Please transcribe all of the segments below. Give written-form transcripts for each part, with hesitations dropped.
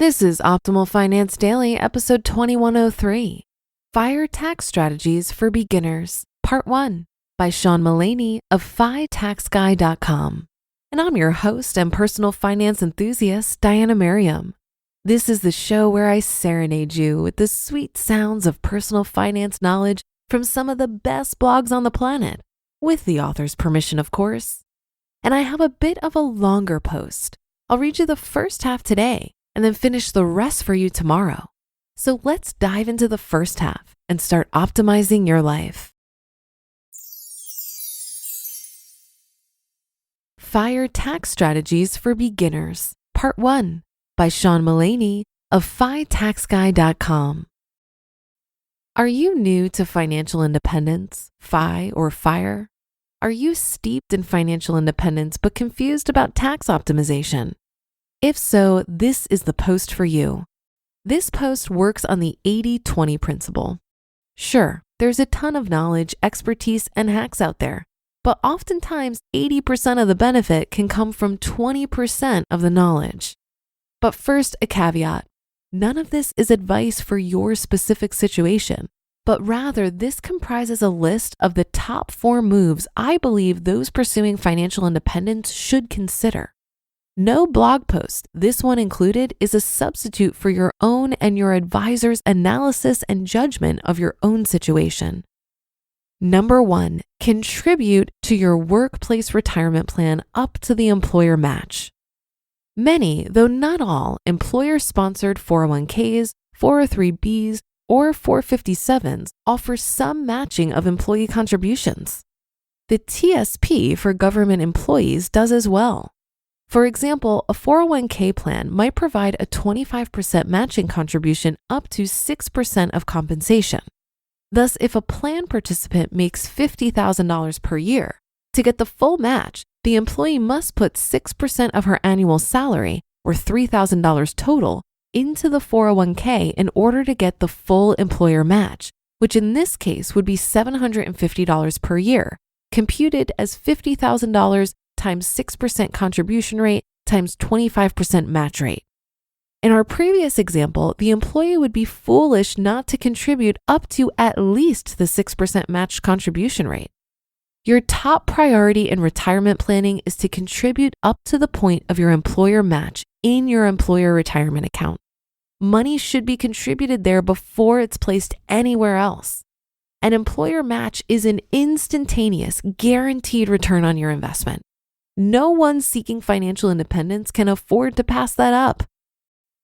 This is Optimal Finance Daily, episode 2103, Fire Tax Strategies for Beginners, Part 1, by Sean Mullaney of FiTaxGuy.com. And I'm your host and personal finance enthusiast, Diana Merriam. This is the show where I serenade you with the sweet sounds of personal finance knowledge from some of the best blogs on the planet, with the author's permission, of course. And I have a bit of a longer post. I'll read you the first half today and then finish the rest for you tomorrow. So let's dive into the first half and start optimizing your life. Fire Tax Strategies for Beginners, Part 1, by Sean Mullaney of FiTaxGuy.com. Are you new to financial independence, FI or FIRE? Are you steeped in financial independence but confused about tax optimization? If so, this is the post for you. This post works on the 80-20 principle. Sure, there's a ton of knowledge, expertise, and hacks out there, but oftentimes 80% of the benefit can come from 20% of the knowledge. But first, a caveat. None of this is advice for your specific situation, but rather this comprises a list of the top 4 moves I believe those pursuing financial independence should consider. No blog post, this one included, is a substitute for your own and your advisor's analysis and judgment of your own situation. Number 1, contribute to your workplace retirement plan up to the employer match. Many, though not all, employer-sponsored 401ks, 403bs, or 457s offer some matching of employee contributions. The TSP for government employees does as well. For example, a 401k plan might provide a 25% matching contribution up to 6% of compensation. Thus, if a plan participant makes $50,000 per year, to get the full match, the employee must put 6% of her annual salary, or $3,000 total, into the 401k in order to get the full employer match, which in this case would be $750 per year, computed as $50,000 times 6% contribution rate times 25% match rate. In our previous example, the employee would be foolish not to contribute up to at least the 6% match contribution rate. Your top priority in retirement planning is to contribute up to the point of your employer match in your employer retirement account. Money should be contributed there before it's placed anywhere else. An employer match is an instantaneous, guaranteed return on your investment. No one seeking financial independence can afford to pass that up.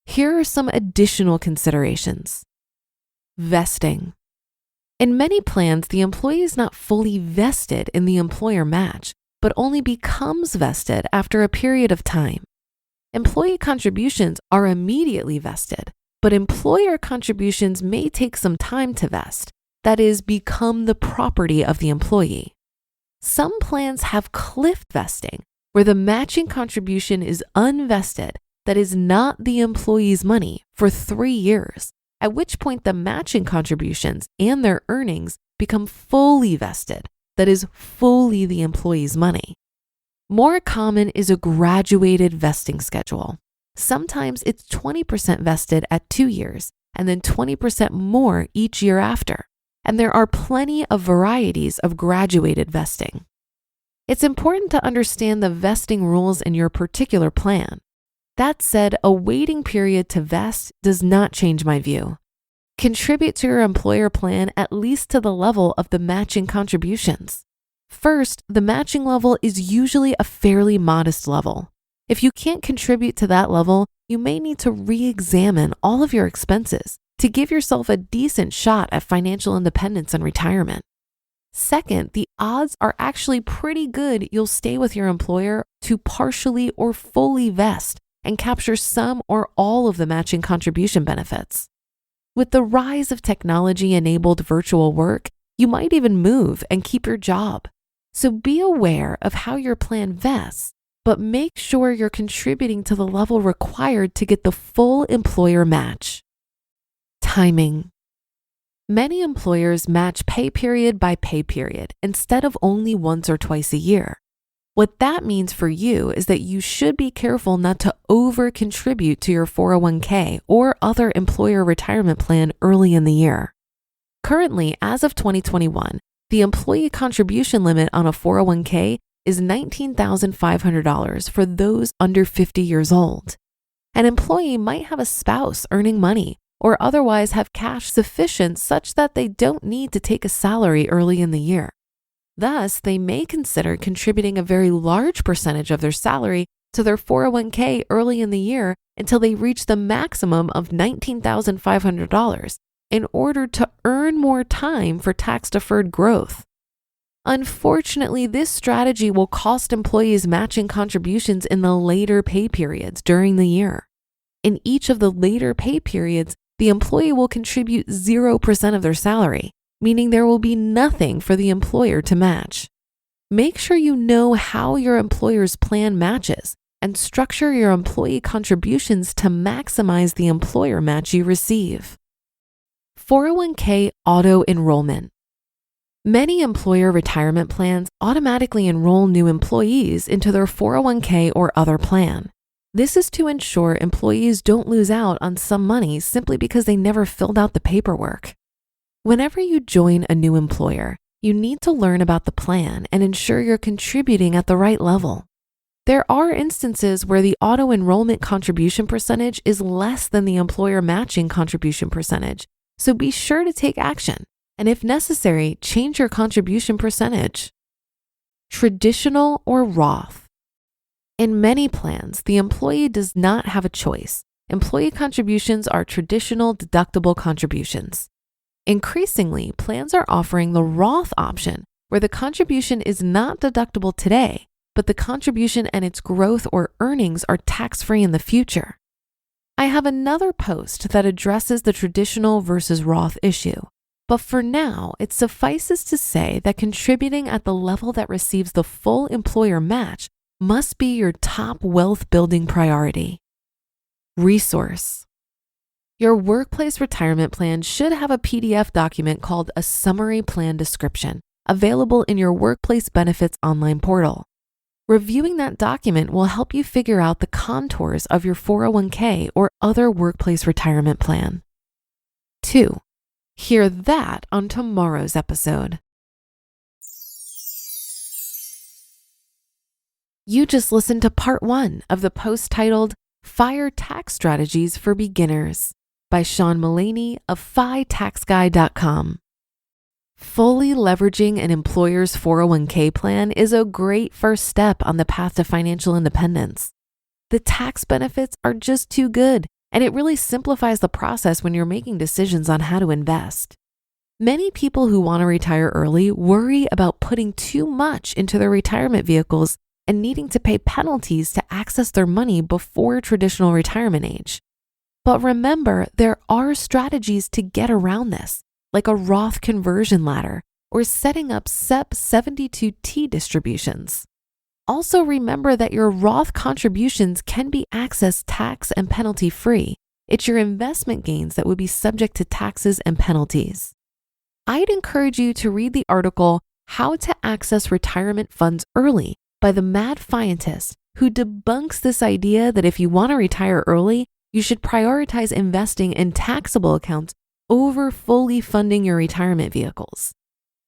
Here are some additional considerations. Vesting. In many plans, the employee is not fully vested in the employer match, but only becomes vested after a period of time. Employee contributions are immediately vested, but employer contributions may take some time to vest, that is, become the property of the employee. Some plans have cliff vesting, where the matching contribution is unvested, that is not the employee's money, for 3 years, at which point the matching contributions and their earnings become fully vested, that is fully the employee's money. More common is a graduated vesting schedule. Sometimes it's 20% vested at 2 years and then 20% more each year after. And there are plenty of varieties of graduated vesting. It's important to understand the vesting rules in your particular plan. That said, a waiting period to vest does not change my view. Contribute to your employer plan at least to the level of the matching contributions. First, the matching level is usually a fairly modest level. If you can't contribute to that level, you may need to re-examine all of your expenses to give yourself a decent shot at financial independence and retirement. Second, the odds are actually pretty good you'll stay with your employer to partially or fully vest and capture some or all of the matching contribution benefits. With the rise of technology-enabled virtual work, you might even move and keep your job. So be aware of how your plan vests, but make sure you're contributing to the level required to get the full employer match. Timing. Many employers match pay period by pay period instead of only once or twice a year. What that means for you is that you should be careful not to over-contribute to your 401k or other employer retirement plan early in the year. Currently, as of 2021, the employee contribution limit on a 401k is $19,500 for those under 50 years old. An employee might have a spouse earning money or otherwise have cash sufficient such that they don't need to take a salary early in the year. Thus, they may consider contributing a very large percentage of their salary to their 401k early in the year until they reach the maximum of $19,500 in order to earn more time for tax-deferred growth. Unfortunately, this strategy will cost employees matching contributions in the later pay periods during the year. In each of the later pay periods, the employee will contribute 0% of their salary, meaning there will be nothing for the employer to match. Make sure you know how your employer's plan matches and structure your employee contributions to maximize the employer match you receive. 401k auto-enrollment. Many employer retirement plans automatically enroll new employees into their 401k or other plan. This is to ensure employees don't lose out on some money simply because they never filled out the paperwork. Whenever you join a new employer, you need to learn about the plan and ensure you're contributing at the right level. There are instances where the auto-enrollment contribution percentage is less than the employer matching contribution percentage, so be sure to take action, and if necessary, change your contribution percentage. Traditional or Roth. In many plans, the employee does not have a choice. Employee contributions are traditional deductible contributions. Increasingly, plans are offering the Roth option, where the contribution is not deductible today, but the contribution and its growth or earnings are tax-free in the future. I have another post that addresses the traditional versus Roth issue, but for now, it suffices to say that contributing at the level that receives the full employer match must be your top wealth-building priority. Resource. Your workplace retirement plan should have a PDF document called a Summary Plan Description, available in your Workplace Benefits online portal. Reviewing that document will help you figure out the contours of your 401k or other workplace retirement plan. 2. Hear that on tomorrow's episode. You just listened to part 1 of the post titled Fire Tax Strategies for Beginners by Sean Mullaney of FiTaxGuy.com. Fully leveraging an employer's 401k plan is a great first step on the path to financial independence. The tax benefits are just too good, and it really simplifies the process when you're making decisions on how to invest. Many people who want to retire early worry about putting too much into their retirement vehicles and needing to pay penalties to access their money before traditional retirement age. But remember, there are strategies to get around this, like a Roth conversion ladder or setting up SEP 72T distributions. Also remember that your Roth contributions can be accessed tax and penalty free. It's your investment gains that would be subject to taxes and penalties. I'd encourage you to read the article How to Access Retirement Funds Early by the Mad Fientist, who debunks this idea that if you want to retire early, you should prioritize investing in taxable accounts over fully funding your retirement vehicles.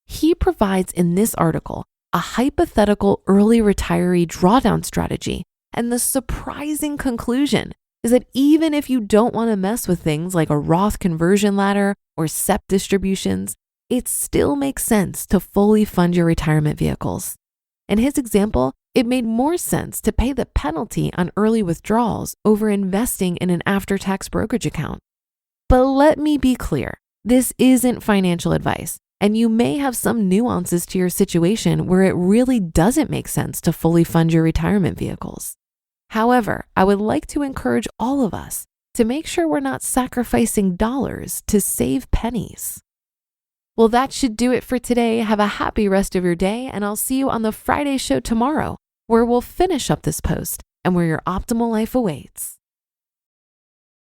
He provides in this article a hypothetical early retiree drawdown strategy, and the surprising conclusion is that even if you don't want to mess with things like a Roth conversion ladder or SEP distributions, it still makes sense to fully fund your retirement vehicles. In his example, it made more sense to pay the penalty on early withdrawals over investing in an after-tax brokerage account. But let me be clear, this isn't financial advice, and you may have some nuances to your situation where it really doesn't make sense to fully fund your retirement vehicles. However, I would like to encourage all of us to make sure we're not sacrificing dollars to save pennies. Well, that should do it for today. Have a happy rest of your day, and I'll see you on the Friday show tomorrow, where we'll finish up this post and where your optimal life awaits.